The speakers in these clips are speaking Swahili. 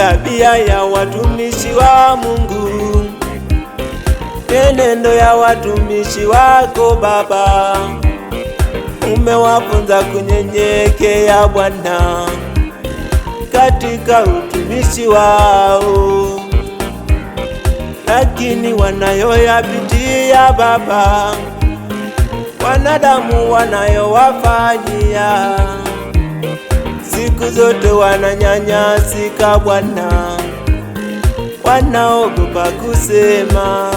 tabia ya watumishi wa Mungu, enendo ya watumishi wako Baba. Umewafunza kunyenyekea Bwana katika utumishi wao, lakini wanayoyapitia Baba, wanadamu wanayowafanyia, siku zote wananyanyasika Bwana, wanaogopa kusema,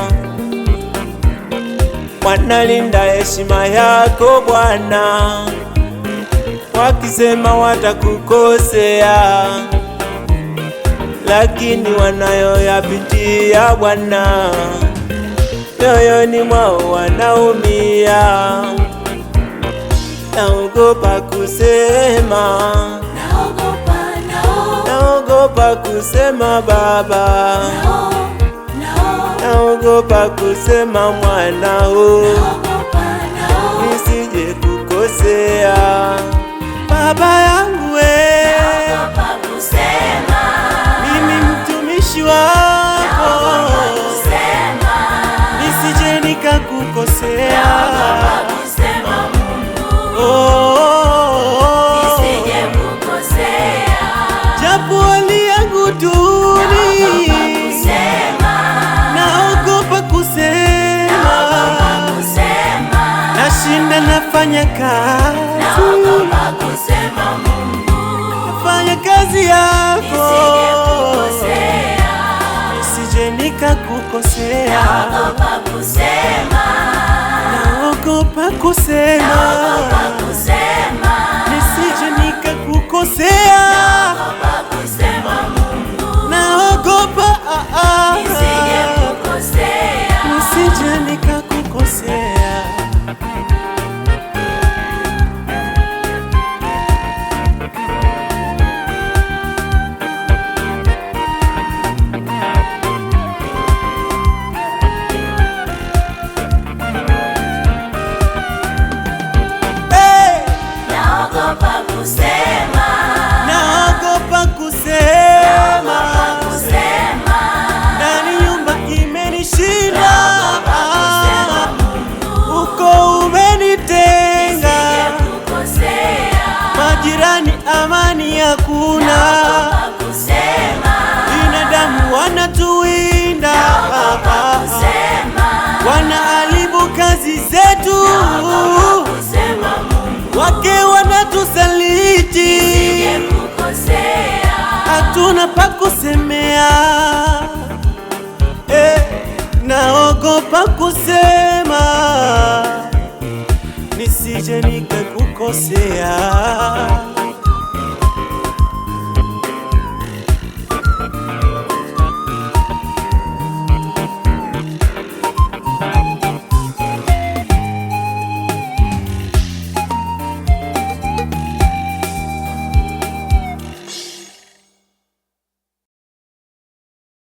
wanalinda heshima yako Bwana, wakisema watakukosea, lakini wanayoyapitia Bwana, moyoni mwao wanaumia. Naogopa kusema, naogopa kusema Baba, naogopa kusema mwanao, nisije kukosea Baba yangu mimi mtumishi wako, nisije nikakukosea. Japo hali yangu duni, naogopa kusema, nashinda nafanya kazi, nafanya kazi yako, nisije nikakukosea. Naogopa kusema, nisije nikakukosea. Naogopa nisije nikakukosea. Naogopa kusema, ndani nyumba imenishinda, uko umenitenga, majirani amani hakuna, binadamu wanatuwinda, wanaharibu kazi zetu, wake wanatusaliti, hatuna pa kusemea. Naogopa kusema, nisije nikakukosea.